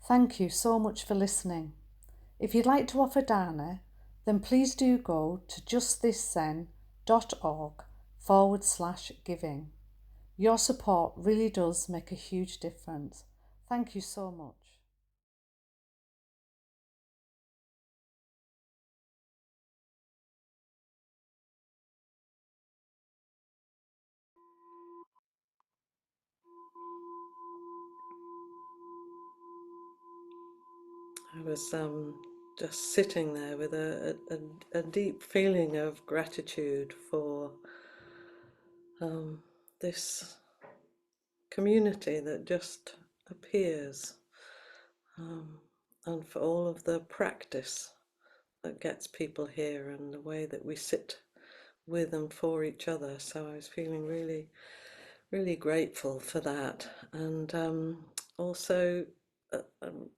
Thank you so much for listening. If you'd like to offer dana, then please do go to justthiszen.org/giving. Your support really does make a huge difference. Thank you so much. I was just sitting there with a deep feeling of gratitude for this community that just appears, um, and for all of the practice that gets people here and the way that we sit with and for each other. So I was feeling really, really grateful for that. And also uh, um,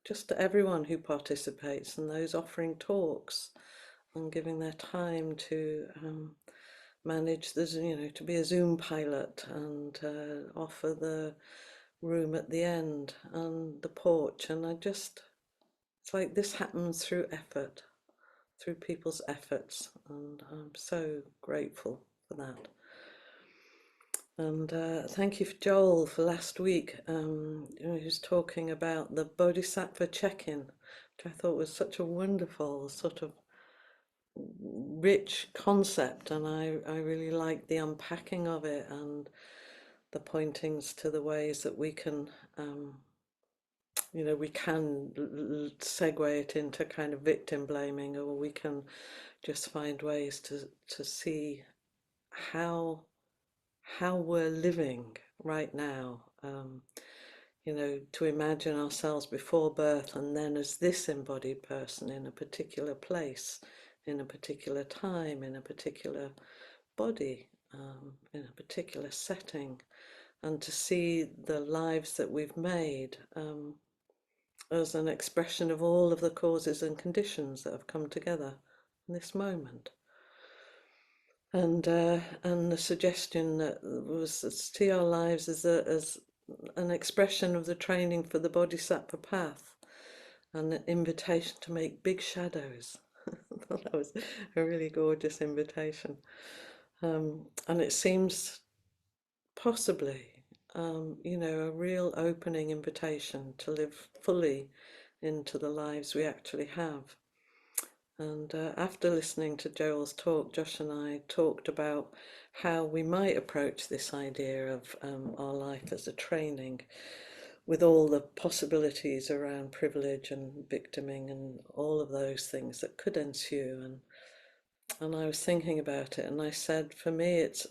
just to everyone who participates and those offering talks and giving their time to manage the, to be a Zoom pilot and offer the room at the end and the porch. And it's like this happens through effort, through people's efforts. And I'm so grateful for that. And thank you, Joel, for last week. He was talking about the Bodhisattva check-in, which I thought was such a wonderful sort of rich concept, and I really liked the unpacking of it and the pointings to the ways that we can, we can segue it into kind of victim blaming, or we can just find ways to see how we're living right now. To imagine ourselves before birth and then as this embodied person in a particular place, in a particular time, in a particular body, in a particular setting, and to see the lives that we've made as an expression of all of the causes and conditions that have come together in this moment. And the suggestion that was to see our lives as an expression of the training for the Bodhisattva path, and an invitation to make big shadows. I thought that was a really gorgeous invitation. And it seems possibly, a real opening invitation to live fully into the lives we actually have. And after listening to Joel's talk, Josh and I talked about how we might approach this idea of our life as a training, with all the possibilities around privilege and victiming and all of those things that could ensue. And I was thinking about it, and I said, for me, it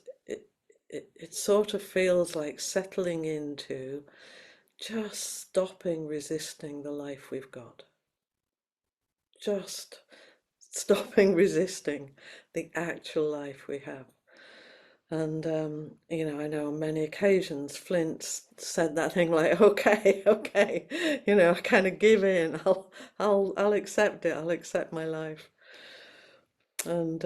sort of feels like settling into just stopping resisting the life we've got. Just stopping resisting the actual life we have. And I know on many occasions Flint said that thing like, okay, okay, I kind of give in. I'll accept it. I'll accept my life. And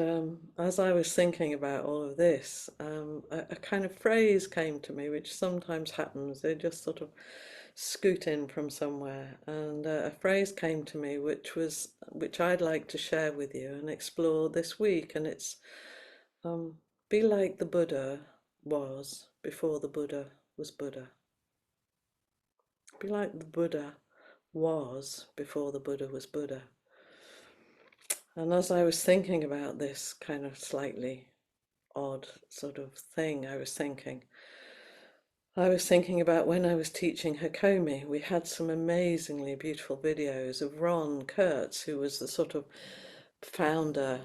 as I was thinking about all of this, a kind of phrase came to me, which sometimes happens. They just sort of scoot in from somewhere, and a phrase came to me, which I'd like to share with you and explore this week. And it's be like the Buddha was before the Buddha was Buddha. Be like the Buddha was before the Buddha was Buddha. And as I was thinking about this kind of slightly odd sort of thing, I was thinking about when I was teaching Hakomi. We had some amazingly beautiful videos of Ron Kurtz, who was the sort of founder,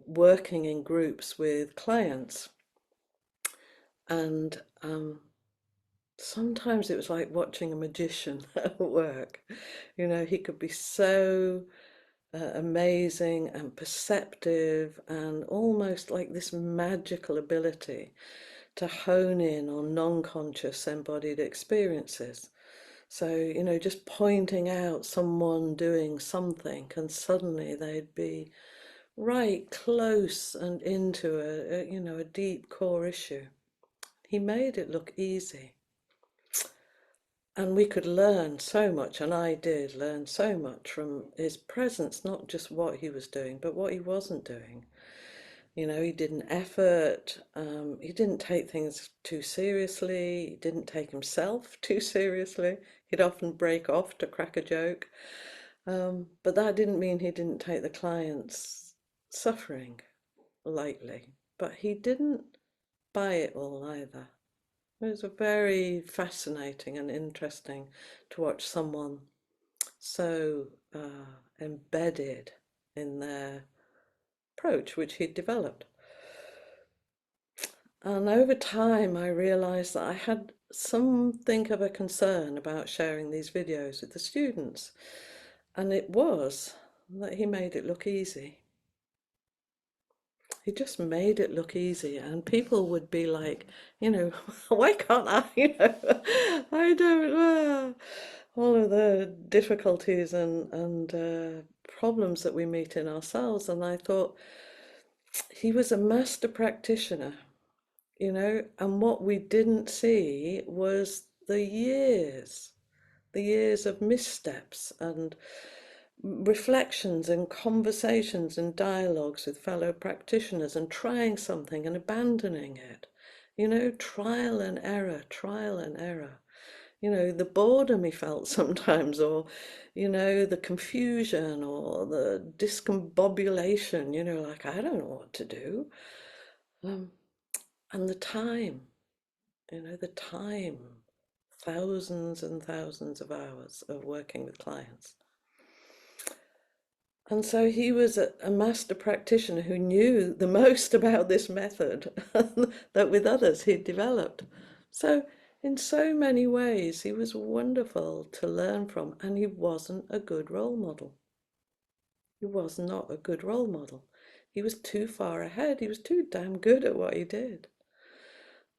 working in groups with clients. And sometimes it was like watching a magician at work. He could be so amazing and perceptive, and almost like this magical ability to hone in on non-conscious embodied experiences. So, just pointing out someone doing something, and suddenly they'd be right close and into a deep core issue. He made it look easy. And we could learn so much, and I did learn so much from his presence, not just what he was doing, but what he wasn't doing. You know, he did an effort, he didn't take things too seriously, he didn't take himself too seriously. He'd often break off to crack a joke, but that didn't mean he didn't take the client's suffering lightly. But he didn't buy it all either. It was very fascinating and interesting to watch someone so embedded in their approach, which he'd developed. And over time, I realized that I had something of a concern about sharing these videos with the students. And it was that he made it look easy. He just made it look easy, and people would be like, you know, why can't I? You know, I don't. All of the difficulties and problems that we meet in ourselves. And I thought he was a master practitioner, you know, and what we didn't see was the years of missteps and reflections and conversations and dialogues with fellow practitioners and trying something and abandoning it. You know, trial and error, trial and error. You know, the boredom he felt sometimes, or, you know, the confusion or the discombobulation, you know, like, I don't know what to do. And the time, you know, the time, thousands and thousands of hours of working with clients. And so he was a master practitioner who knew the most about this method that with others he'd developed. So in so many ways, he was wonderful to learn from, and he wasn't a good role model. He was not a good role model. He was too far ahead. He was too damn good at what he did.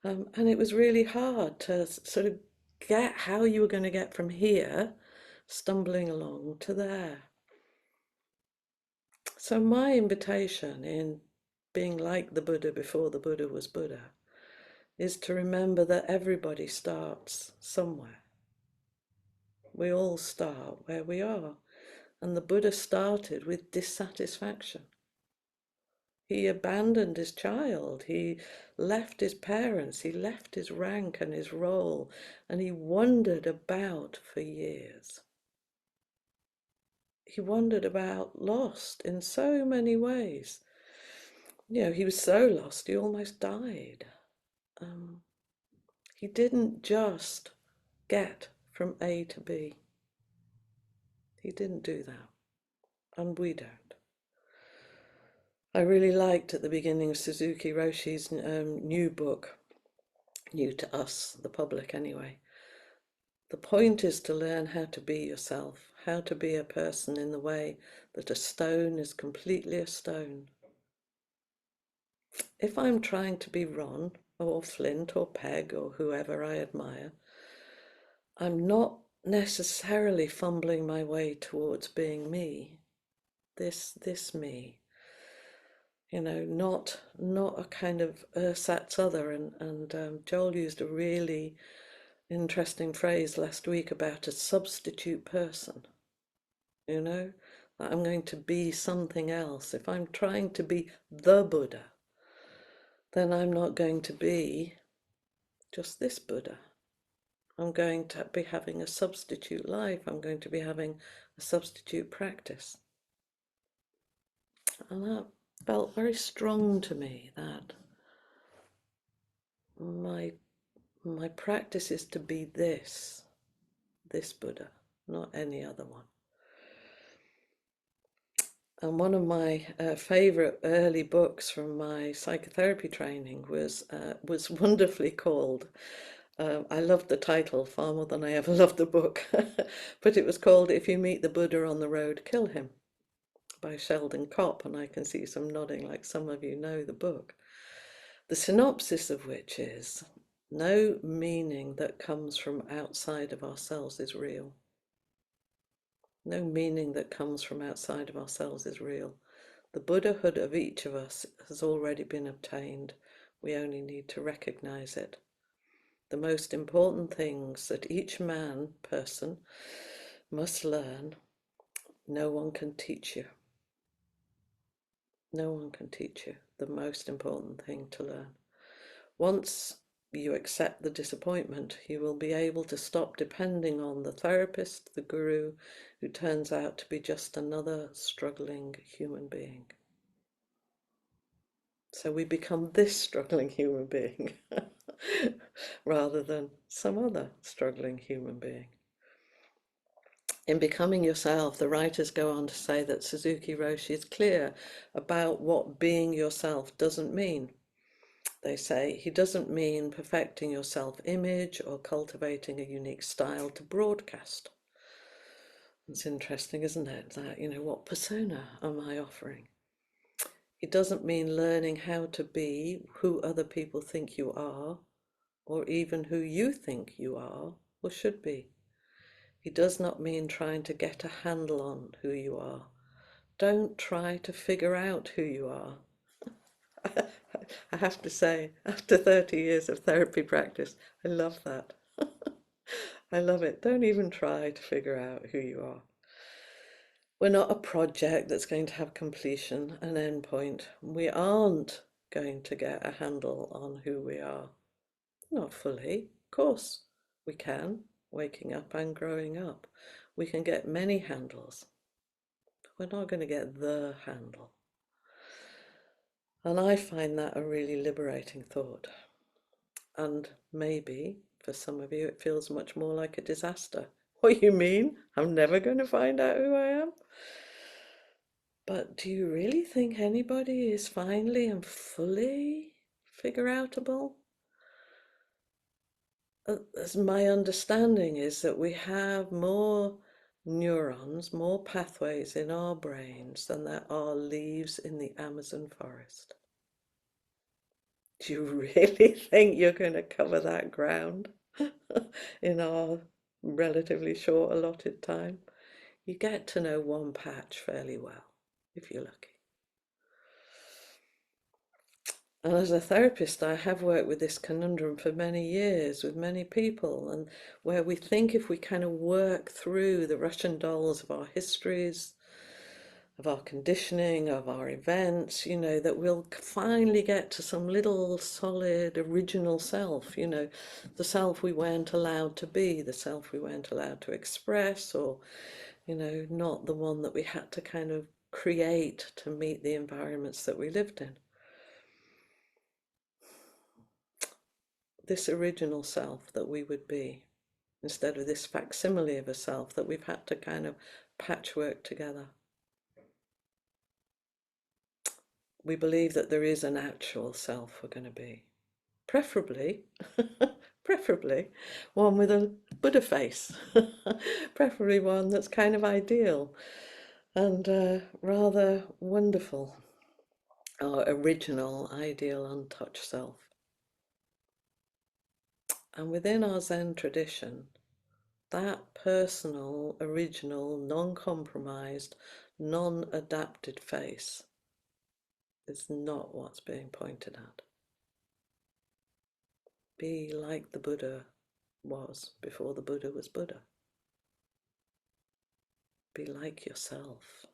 And it was really hard to sort of get how you were going to get from here, stumbling along, to there. So my invitation in being like the Buddha before the Buddha was Buddha is to remember that everybody starts somewhere. We all start where we are. And the Buddha started with dissatisfaction. He abandoned his child. He left his parents. He left his rank and his role. And he wandered about for years. He wandered about lost in so many ways. You know, he was so lost, he almost died. He didn't just get from A to B. He didn't do that, and we don't. I really liked at the beginning of Suzuki Roshi's new book, new to us, the public anyway. The point is to learn how to be yourself, how to be a person in the way that a stone is completely a stone. If I'm trying to be Ron or Flint or Peg or whoever I admire, I'm not necessarily fumbling my way towards being me, this me, you know, not a kind of ersatz other. And Joel used a really interesting phrase last week about a substitute person, you know, that I'm going to be something else. If I'm trying to be the Buddha, then I'm not going to be just this Buddha. I'm going to be having a substitute life. I'm going to be having a substitute practice. And that felt very strong to me, that my practice is to be this Buddha, not any other one. And one of my favorite early books from my psychotherapy training was wonderfully called, I loved the title far more than I ever loved the book, but it was called If You Meet the Buddha on the Road, Kill Him, by Sheldon Kopp, and I can see some nodding like some of you know the book. The synopsis of which is, no meaning that comes from outside of ourselves is real. No meaning that comes from outside of ourselves is real. The Buddhahood of each of us has already been obtained. We only need to recognize it. The most important things that each person must learn, no one can teach you. No one can teach you the most important thing to learn. Once you accept the disappointment, you will be able to stop depending on the therapist, the guru, who turns out to be just another struggling human being. So we become this struggling human being rather than some other struggling human being. In Becoming Yourself, the writers go on to say that Suzuki Roshi is clear about what being yourself doesn't mean. They say he doesn't mean perfecting your self-image or cultivating a unique style to broadcast. It's interesting, isn't it? That, what persona am I offering? It doesn't mean learning how to be who other people think you are, or even who you think you are or should be. It does not mean trying to get a handle on who you are. Don't try to figure out who you are. I have to say, after 30 years of therapy practice, I love that. I love it. Don't even try to figure out who you are. We're not a project that's going to have completion, an end point. We aren't going to get a handle on who we are. Not fully. Of course, we can, waking up and growing up. We can get many handles. But we're not going to get the handle. And I find that a really liberating thought. And maybe, for some of you, it feels much more like a disaster. What you mean? I'm never going to find out who I am? But do you really think anybody is finally and fully figure-outable? As my understanding is that we have more neurons, more pathways in our brains than there are leaves in the Amazon forest. Do you really think you're going to cover that ground in our relatively short allotted time? You get to know one patch fairly well, if you're lucky. And as a therapist, I have worked with this conundrum for many years with many people, and where we think if we kind of work through the Russian dolls of our histories, of our conditioning, of our events, that we'll finally get to some little solid original self, the self we weren't allowed to be, the self we weren't allowed to express, or, not the one that we had to kind of create to meet the environments that we lived in. This original self that we would be, instead of this facsimile of a self that we've had to kind of patchwork together. We believe that there is an actual self we're going to be. Preferably, preferably one with a Buddha face. Preferably one that's kind of ideal and rather wonderful. Our original, ideal, untouched self. And within our Zen tradition, that personal, original, non-compromised, non-adapted face is not what's being pointed at. Be like the Buddha was before the Buddha was Buddha. Be like yourself.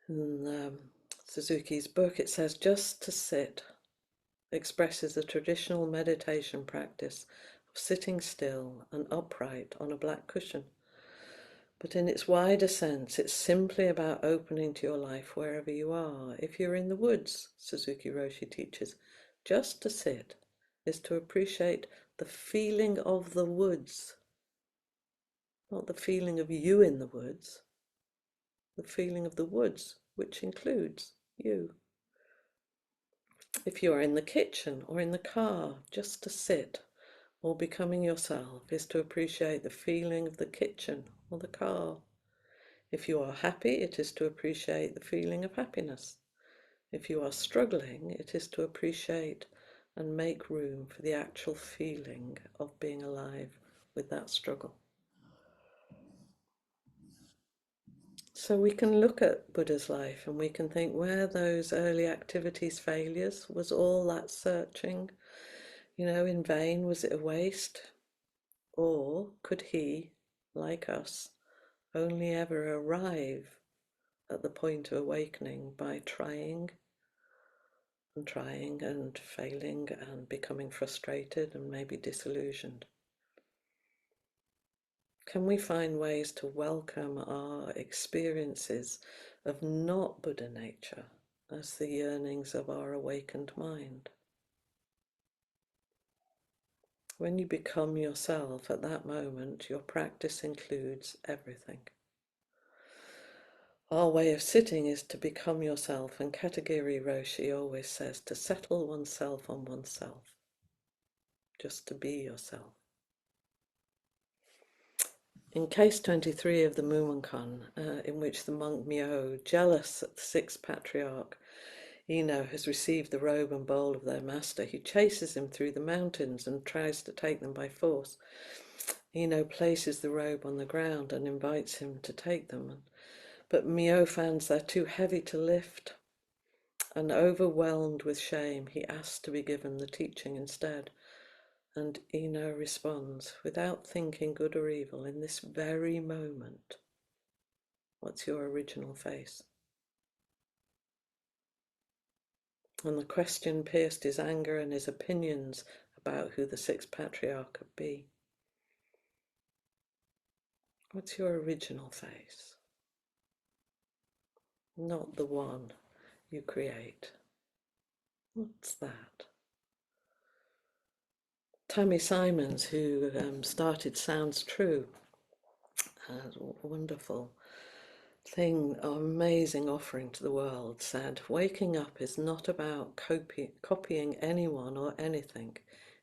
In Suzuki's book, it says just to sit expresses a traditional meditation practice of sitting still and upright on a black cushion. But in its wider sense, it's simply about opening to your life wherever you are. If you're in the woods, Suzuki Roshi teaches, just to sit is to appreciate the feeling of the woods, not the feeling of you in the woods, the feeling of the woods, which includes you. If you're in the kitchen or in the car, just to sit or becoming yourself is to appreciate the feeling of the kitchen or the car. If you are happy, it is to appreciate the feeling of happiness. If you are struggling, it is to appreciate and make room for the actual feeling of being alive with that struggle. So we can look at Buddha's life and we can think where those early activities failures, was all that searching, in vain? Was it a waste? Or could he, like us, only ever arrive at the point of awakening by trying and failing and becoming frustrated and maybe disillusioned? Can we find ways to welcome our experiences of not Buddha nature as the yearnings of our awakened mind? When you become yourself at that moment, your practice includes everything. Our way of sitting is to become yourself, and Katagiri Roshi always says to settle oneself on oneself, just to be yourself. In case 23 of the Mumonkan, in which the monk Myo, jealous that the sixth patriarch, Eno, has received the robe and bowl of their master, he chases him through the mountains and tries to take them by force. Eno places the robe on the ground and invites him to take them, but Myo finds they're too heavy to lift, and overwhelmed with shame, he asks to be given the teaching instead. And Eno responds, without thinking good or evil, in this very moment, what's your original face? And the question pierced his anger and his opinions about who the sixth patriarch could be. What's your original face? Not the one you create. What's that? Tammy Simons, who started Sounds True, a wonderful thing, amazing offering to the world, said, waking up is not about copying anyone or anything.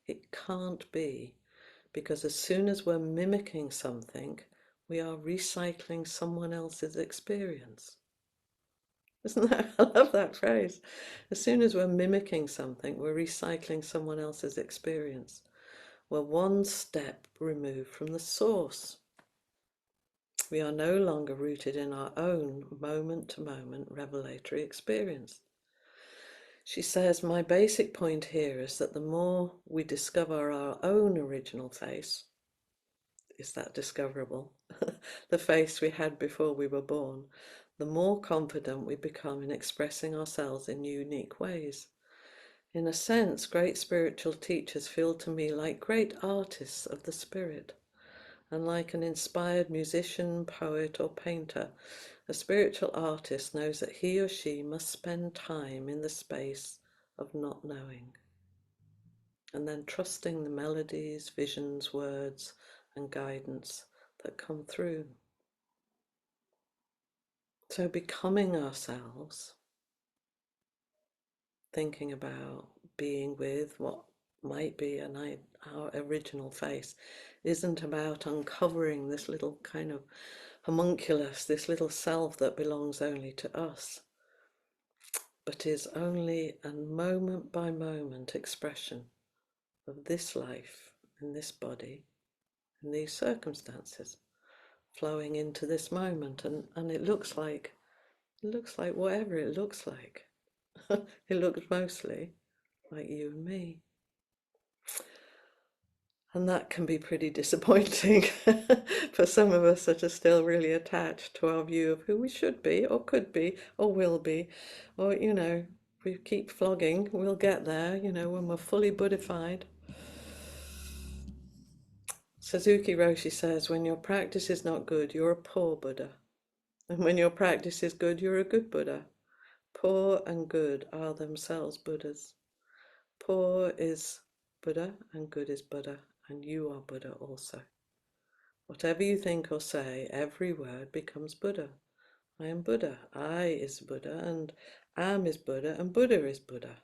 It can't be, because as soon as we're mimicking something, we are recycling someone else's experience. Isn't that, I love that phrase. As soon as we're mimicking something, we're recycling someone else's experience. We're one step removed from the source. We are no longer rooted in our own moment-to-moment revelatory experience. She says, my basic point here is that the more we discover our own original face, is that discoverable? The face we had before we were born, the more confident we become in expressing ourselves in unique ways. In a sense, great spiritual teachers feel to me like great artists of the spirit. And like an inspired musician, poet, or painter, a spiritual artist knows that he or she must spend time in the space of not knowing, and then trusting the melodies, visions, words, and guidance that come through. So becoming ourselves, thinking about being with what might be our original face, isn't about uncovering this little kind of homunculus, this little self that belongs only to us, but is only a moment by moment expression of this life in this body, in these circumstances, flowing into this moment. And it looks like whatever it looks like. It looks mostly like you and me. And that can be pretty disappointing for some of us that are still really attached to our view of who we should be, or could be, or will be. Or, we keep flogging, we'll get there, when we're fully Buddhified. Suzuki Roshi says, when your practice is not good, you're a poor Buddha. And when your practice is good, you're a good Buddha. Poor and good are themselves Buddhas. Poor is Buddha and good is Buddha, and you are Buddha also. Whatever you think or say, every word becomes Buddha. I am Buddha, I is Buddha, and am is Buddha, and Buddha is Buddha.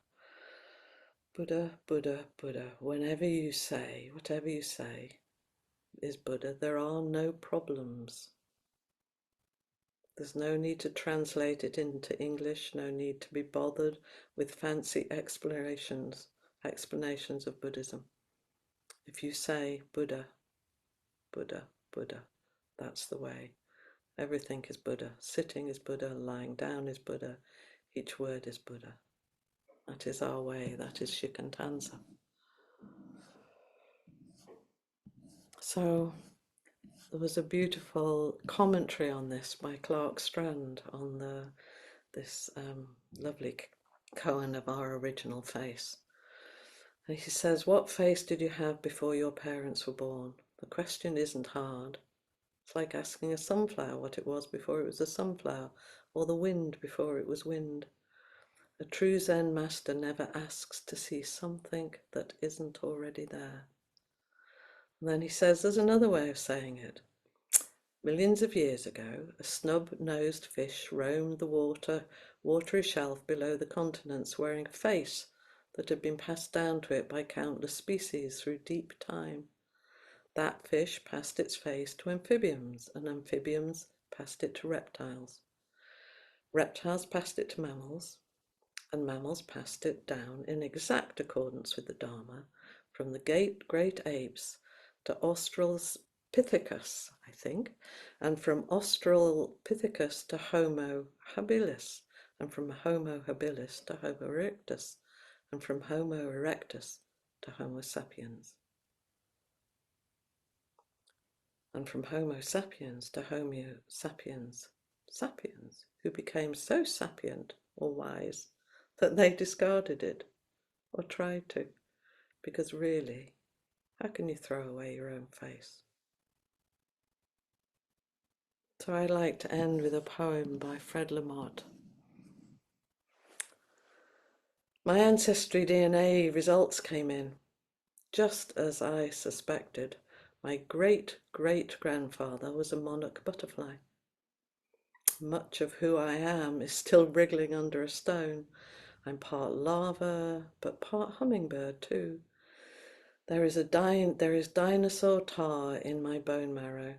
Buddha, Buddha, Buddha. Whenever you say, whatever you say is Buddha, there are no problems. There's no need to translate it into English, no need to be bothered with fancy explanations of Buddhism. If you say Buddha, Buddha, Buddha, that's the way. Everything is Buddha. Sitting is Buddha, lying down is Buddha, each word is Buddha. That is our way, that is Shikantanza. So there was a beautiful commentary on this by Clark Strand on this lovely koan of our original face. And he says, what face did you have before your parents were born? The question isn't hard. It's like asking a sunflower what it was before it was a sunflower, or the wind before it was wind. A true Zen master never asks to see something that isn't already there. And then he says there's another way of saying it. Millions of years ago, a snub-nosed fish roamed the watery shelf below the continents, wearing a face that had been passed down to it by countless species through deep time. That fish passed its face to amphibians, and amphibians passed it to reptiles. Reptiles passed it to mammals, and mammals passed it down in exact accordance with the Dharma from the great apes to Australopithecus, I think, and from Australopithecus to Homo habilis, and from Homo habilis to Homo erectus, and from Homo erectus to Homo sapiens, and from Homo sapiens to Homo sapiens sapiens, who became so sapient or wise that they discarded it, or tried to, because really, how can you throw away your own face? So I like to end with a poem by Fred LaMotte. My Ancestry DNA results came in, just as I suspected. My great-great-grandfather was a monarch butterfly. Much of who I am is still wriggling under a stone. I'm part larva, but part hummingbird too. There is dinosaur tar in my bone marrow.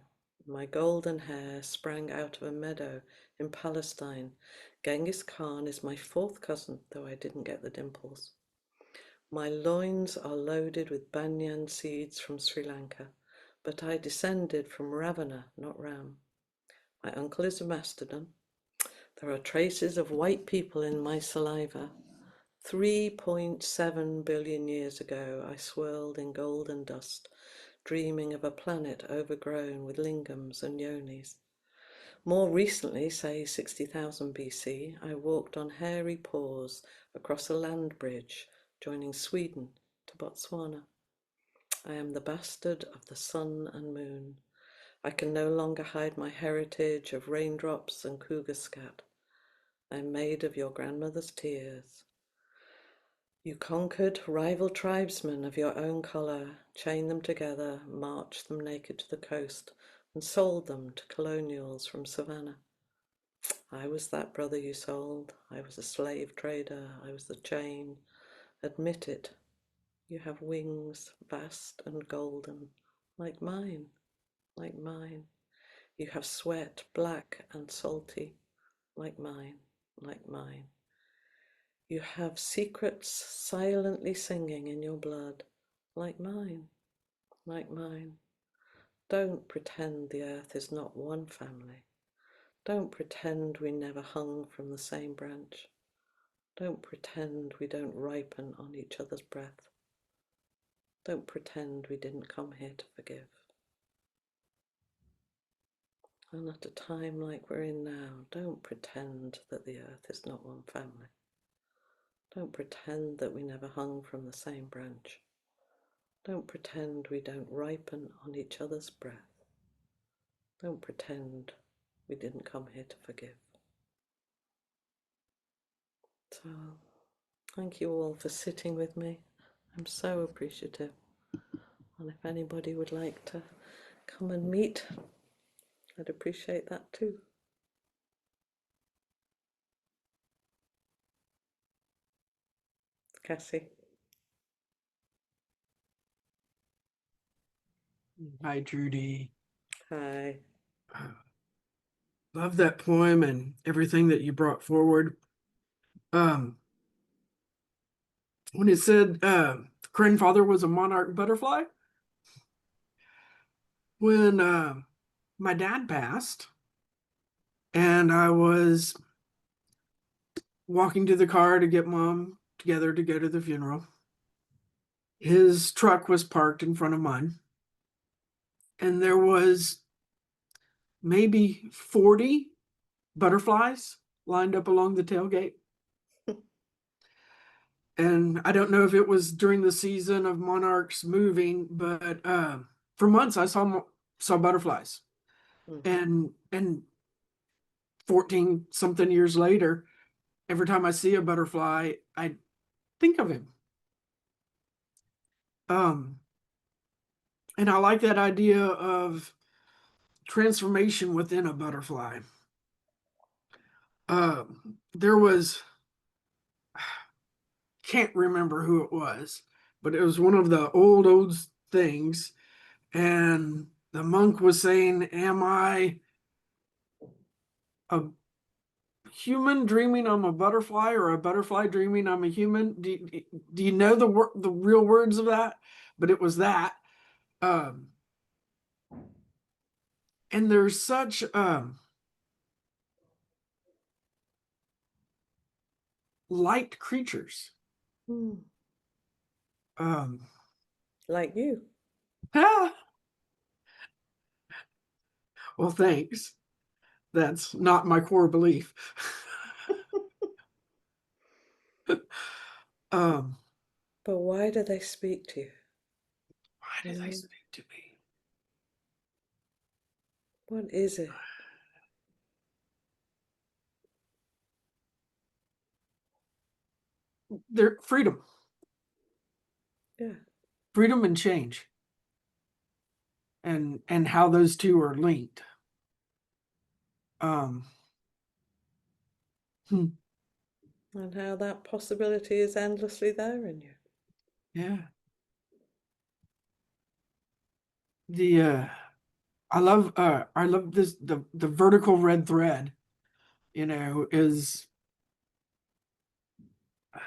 My golden hair sprang out of a meadow in Palestine. Genghis Khan is my fourth cousin, though I didn't get the dimples. My loins are loaded with banyan seeds from Sri Lanka, but I descended from Ravanna, not Ram. My uncle is a mastodon. There are traces of white people in my saliva. 3.7 billion years ago, I swirled in golden dust, dreaming of a planet overgrown with lingams and yonis. More recently, say 60,000 BC, I walked on hairy paws across a land bridge, joining Sweden to Botswana. I am the bastard of the sun and moon. I can no longer hide my heritage of raindrops and cougar scat. I am made of your grandmother's tears. You conquered rival tribesmen of your own colour, chained them together, marched them naked to the coast, and sold them to colonials from Savannah. I was that brother you sold. I was a slave trader. I was the chain. Admit it. You have wings, vast and golden, like mine, like mine. You have sweat, black and salty, like mine, like mine. You have secrets silently singing in your blood, like mine, like mine. Don't pretend the earth is not one family. Don't pretend we never hung from the same branch. Don't pretend we don't ripen on each other's breath. Don't pretend we didn't come here to forgive. And at a time like we're in now, don't pretend that the earth is not one family. Don't pretend that we never hung from the same branch. Don't pretend we don't ripen on each other's breath. Don't pretend we didn't come here to forgive. So, thank you all for sitting with me. I'm so appreciative. And if anybody would like to come and meet, I'd appreciate that too. Cassie. Hi, Trudy. Hi. Love that poem and everything that you brought forward. When it said grandfather was a monarch butterfly, when my dad passed, And I was walking to the car to get Mom together to go to the funeral. His truck was parked in front of mine, and there was maybe 40 butterflies lined up along the tailgate. And I don't know if it was during the season of monarchs moving, but for months I saw butterflies. And 14 something years later, every time I see a butterfly, I think of him. And I like that idea of transformation within a butterfly. There was, can't remember who it was, but it was one of the old things. And the monk was saying, am I a human dreaming I'm a butterfly, or a butterfly dreaming I'm a human? Do you know the real words of that? But it was that. And there's such light creatures. Like you. Well, thanks. That's not my core belief. But why do they speak to you? Why do they speak to me? What is it? They're freedom. Yeah. Freedom and change. And how those two are linked. And how that possibility is endlessly there in you. Yeah. I love this, the vertical red thread, is, I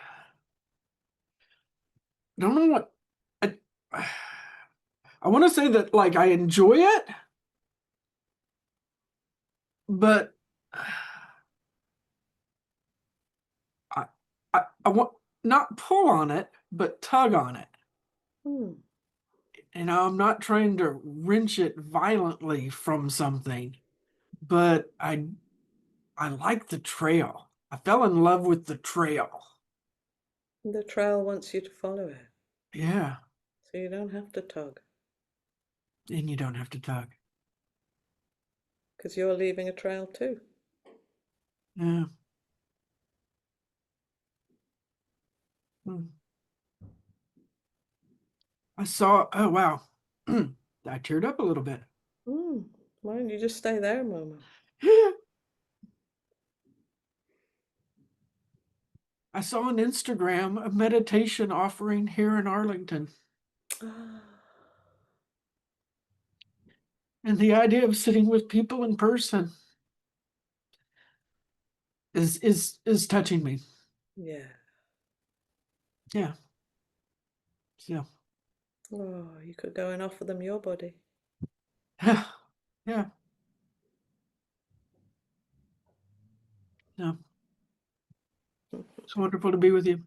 don't know what, I want to say that, like, I enjoy it, but I want not pull on it, but tug on it. I'm not trying to wrench it violently from something, but I like the trail. I fell in love with the trail. The trail wants you to follow it. Yeah. So you don't have to tug. And you don't have to tug. Because you're leaving a trail too. Yeah. I saw, oh, wow. I teared up a little bit. Why don't you just stay there a moment? I saw on Instagram a meditation offering here in Arlington. And the idea of sitting with people in person is touching me. Yeah. Yeah. Yeah. Oh, you could go and offer them your body. Yeah. Yeah. Yeah. It's wonderful to be with you.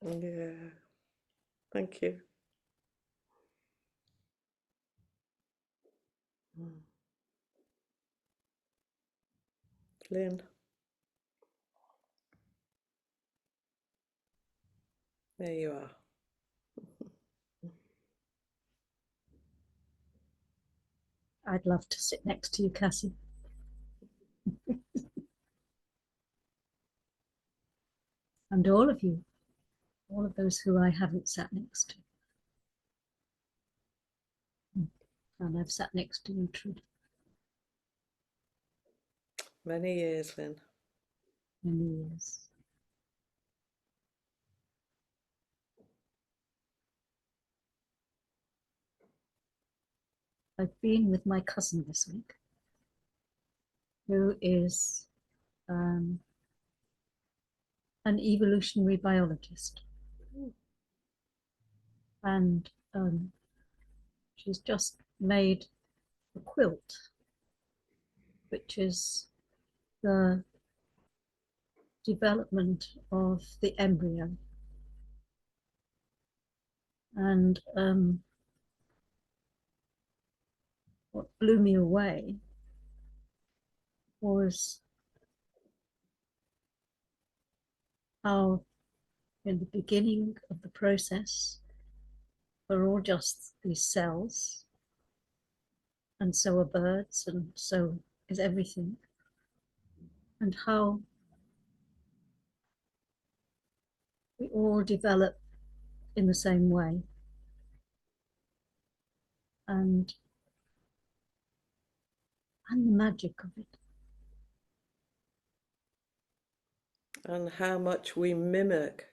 Yeah. Thank you. Lynn. There you are. I'd love to sit next to you, Cassie. And all of you, all of those who I haven't sat next to. And I've sat next to you, Trudy. Many years, Lynn. Many years. I've been with my cousin this week, who is an evolutionary biologist. And she's just made a quilt, which is the development of the embryo. And what blew me away was how in the beginning of the process, we're all just these cells, and so are birds, and so is everything. And how we all develop in the same way. And the magic of it. And how much we mimic,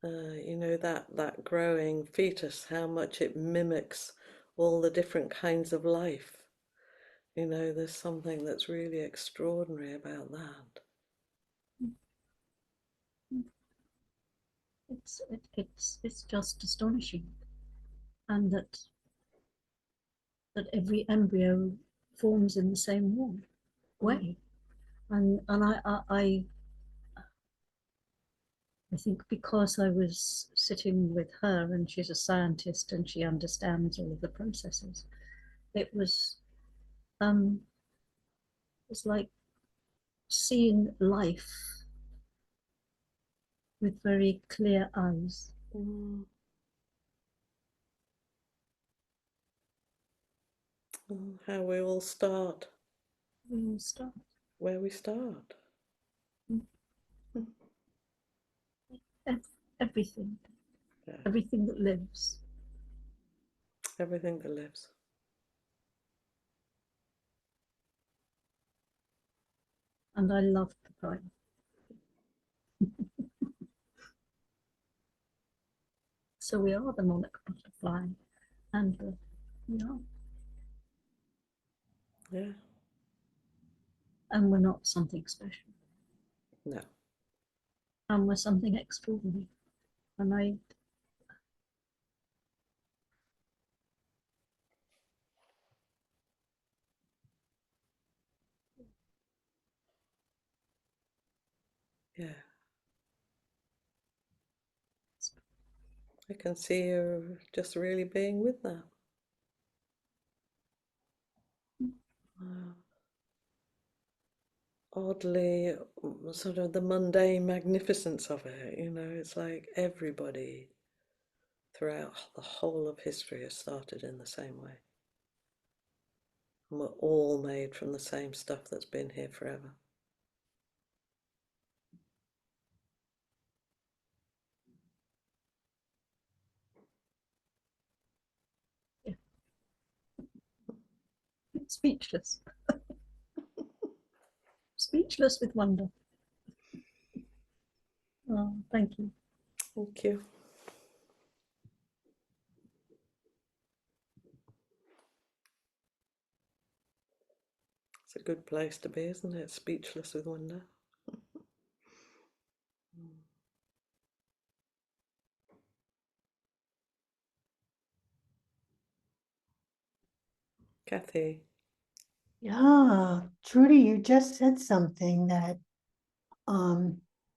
you know, that growing fetus, how much it mimics all the different kinds of life. You know, there's something that's really extraordinary about that. It's just astonishing. And that every embryo forms in the same way. And I think because I was sitting with her and she's a scientist and she understands all of the processes, it was like seeing life with very clear eyes. How we all start. We all start. Where we start. Everything. Yeah. Everything that lives. Everything that lives. And I love the poem. So we are the monarch butterfly, and we are. Yeah. And we're not something special. No. And we're something extraordinary. And I Yeah. I can see you just really being with that. Oddly, sort of the mundane magnificence of it, you know, it's like everybody throughout the whole of history has started in the same way. And we're all made from the same stuff that's been here forever. speechless. Speechless with wonder. Oh, thank you. Thank you. It's a good place to be, isn't it? Speechless with wonder. Kathy. Yeah, Trudy, you just said something that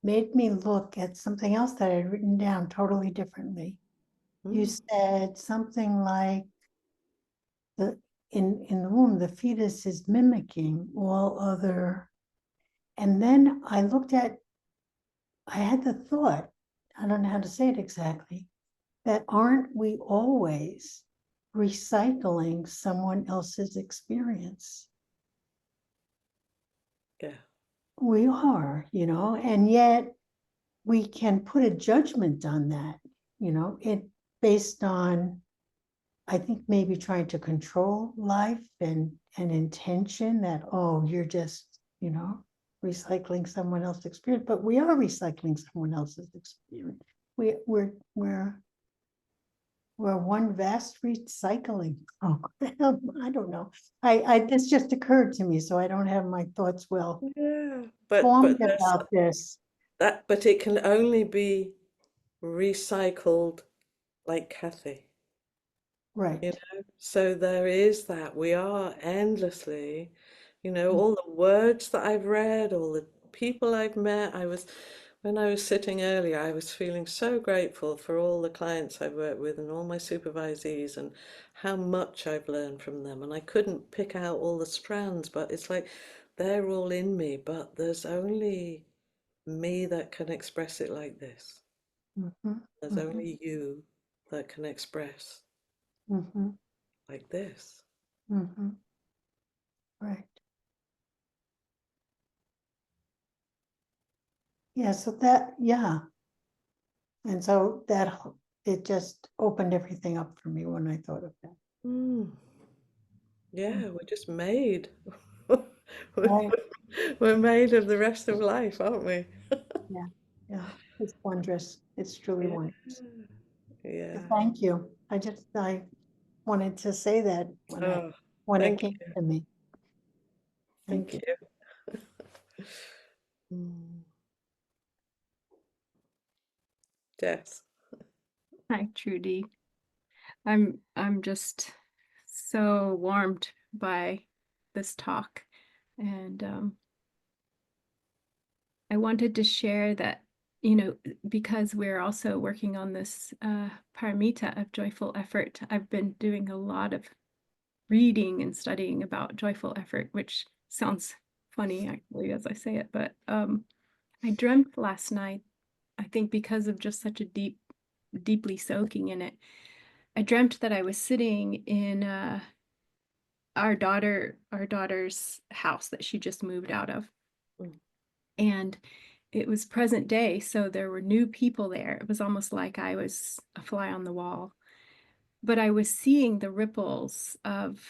made me look at something else that I had written down totally differently. You said something like in the womb, the fetus is mimicking all other, and then I had the thought, I don't know how to say it exactly, that aren't we always recycling someone else's experience? Yeah. We are, and yet we can put a judgment on that, it based on, I think, maybe trying to control life and intention that, oh, you're just, recycling someone else's experience, but we are recycling someone else's experience. We're one vast recycling. Oh, I don't know. This just occurred to me, so I don't have my thoughts well formed about this. But it can only be recycled like Kathy. Right. You know, so there is that we are endlessly, You know, all the words that I've read, all the people I've met. When I was sitting earlier, I was feeling so grateful for all the clients I've worked with and all my supervisees and how much I've learned from them. And I couldn't pick out all the strands, but it's like they're all in me, but there's only me that can express it like this. Mhm, There's mhm, only you that can express mhm, like this. mhm. Right. Yeah, so that, yeah. And so it just opened everything up for me when I thought of that. Mm. Yeah, we're just made. Right. We're made of the rest of life, aren't we? Yeah, yeah. It's wondrous. It's truly Yeah, wondrous. yeah. So thank you. I wanted to say that Oh, when it thank came you. to me. Thank Thank you. you. Mm. Jess. Hi, Trudy. I'm just so warmed by this talk, and I wanted to share that, because we're also working on this paramita of joyful effort. I've been doing a lot of reading and studying about joyful effort, which sounds funny actually as I say it, but I dreamt last night, I think because of just such a deeply soaking in it. I dreamt that I was sitting in our daughter's house that she just moved out of. Mm. And it was present day, so there were new people there. It was almost like I was a fly on the wall. But I was seeing the ripples of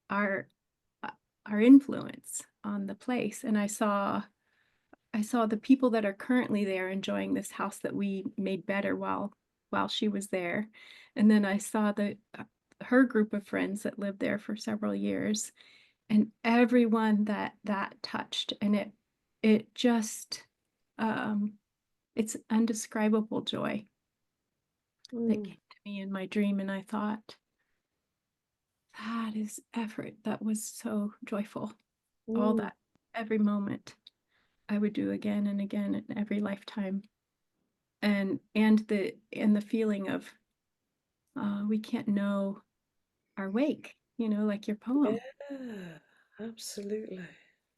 our our influence on the place. And I saw the people that are currently there enjoying this house that we made better while she was there. And then I saw her group of friends that lived there for several years, and everyone that touched, and it just it's undescribable joy that Mm. came to me in my dream. And I thought, that is effort that was so joyful. All Mm. that, every moment I would do again and again in every lifetime. And the feeling of we can't know our wake, like your poem. Yeah, absolutely.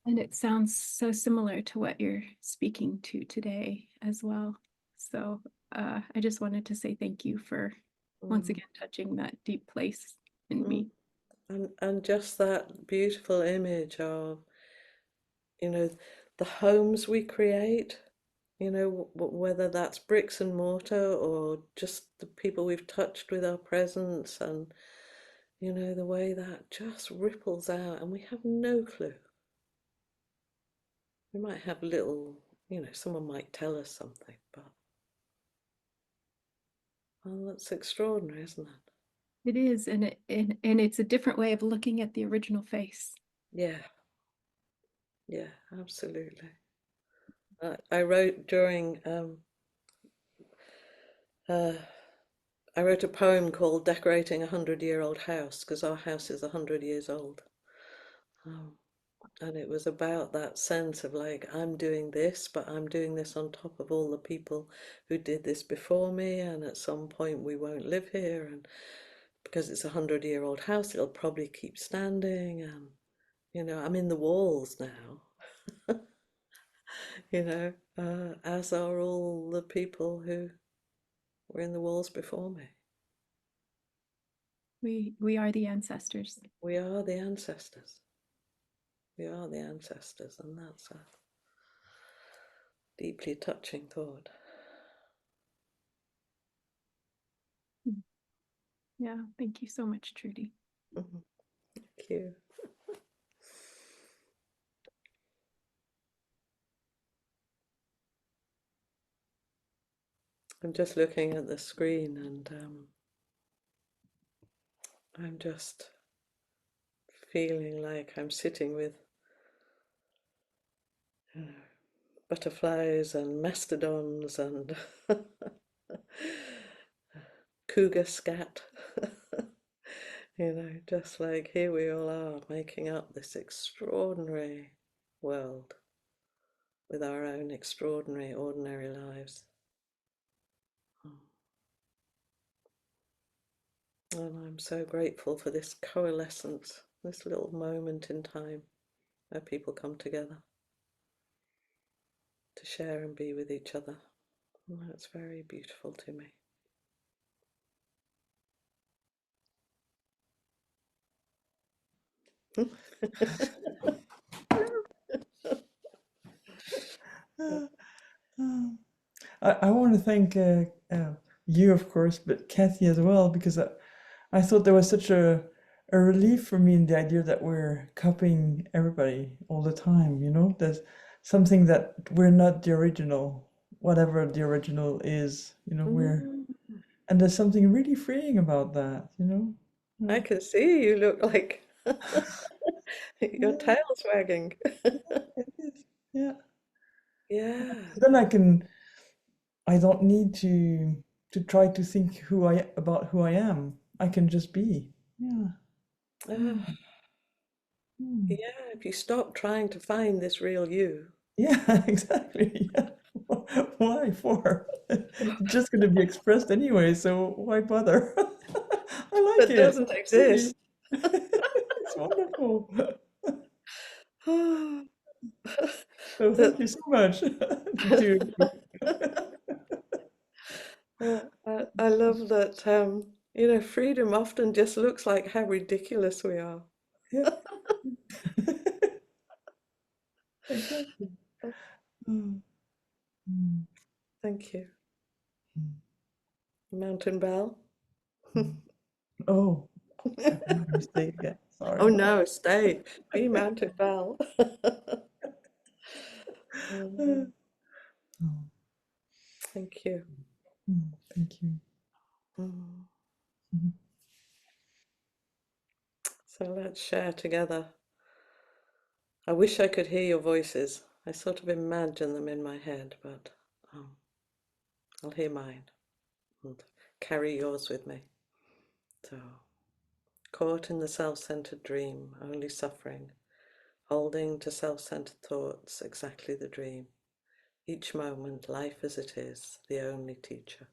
And it sounds so similar to what you're speaking to today as well. So I just wanted to say thank you for once Mm. again touching that deep place in Mm. me. And just that beautiful image of, the homes we create, whether that's bricks and mortar or just the people we've touched with our presence, and the way that just ripples out and we have no clue. We might have little, someone might tell us something, but well, that's extraordinary, isn't it? It is, and it's a different way of looking at the original face. Yeah, yeah, absolutely. I wrote during uh, I wrote a poem called "Decorating a 100-Year-Old House" because our house is 100 years old. Um, and it was about that sense of like, I'm doing this, but I'm doing this on top of all the people who did this before me, and at some point we won't live here, and because it's a 100-year-old house, it'll probably keep standing, and I'm in the walls now, as are all the people who were in the walls before me. We are the ancestors. We are the ancestors. We are the ancestors, and that's a deeply touching thought. Yeah, thank you so much, Trudy. Mhm. Thank you. I'm just looking at the screen, and I'm just feeling like I'm sitting with butterflies and mastodons and cougar scat You know, just like here we all are making up this extraordinary world with our own extraordinary, ordinary lives. And I'm so grateful for this coalescence, this little moment in time where people come together to share and be with each other. And that's very beautiful to me. I want to thank you, of course, but Kathy as well, because I thought there was such a relief for me in the idea that we're copying everybody all the time, you know? There's something that we're not the original, whatever the original is, you know, and there's something really freeing about that, you know? I can see you look like your tail's wagging. It is, yeah. Yeah. Then I don't need to try to think about who I am. I can just be. Yeah. Ah, yeah, if you stop trying to find this real you. Yeah, exactly. Yeah. Why for? It's just going to be expressed anyway, so why bother? I like That it. doesn't Really. exist. It's wonderful. Ah, So thank you so much, the two of you. I love that, you know, freedom often just looks like how ridiculous we are. Yeah. Exactly. Mm. Mm. Thank you. Mm. Mountain Bell. Oh, I made a mistake again. Oh Sorry. no, stay. Be Mountain Bell. Oh, Thank you. thank you. Mm. Mhm. So let's share together. I wish I could hear your voices. I sort of imagine them in my head, but I'll hear mine and carry yours with me. So, caught in the self-centered dream, only suffering, holding to self-centered thoughts, exactly the dream. Each moment, life as it is, the only teacher,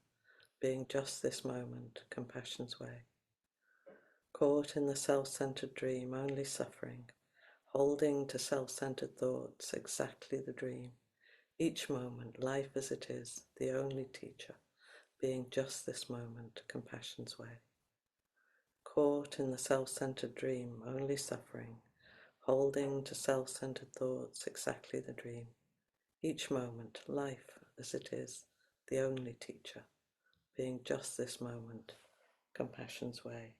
being just this moment, compassion's way. Caught in the self-centered dream, only suffering, holding to self-centered thoughts, exactly the dream. Each moment, life as it is, the only teacher, being just this moment, compassion's way. Caught in the self-centered dream, only suffering, holding to self-centered thoughts, exactly the dream. Each moment, life as it is, the only teacher, being just this moment, compassion's way.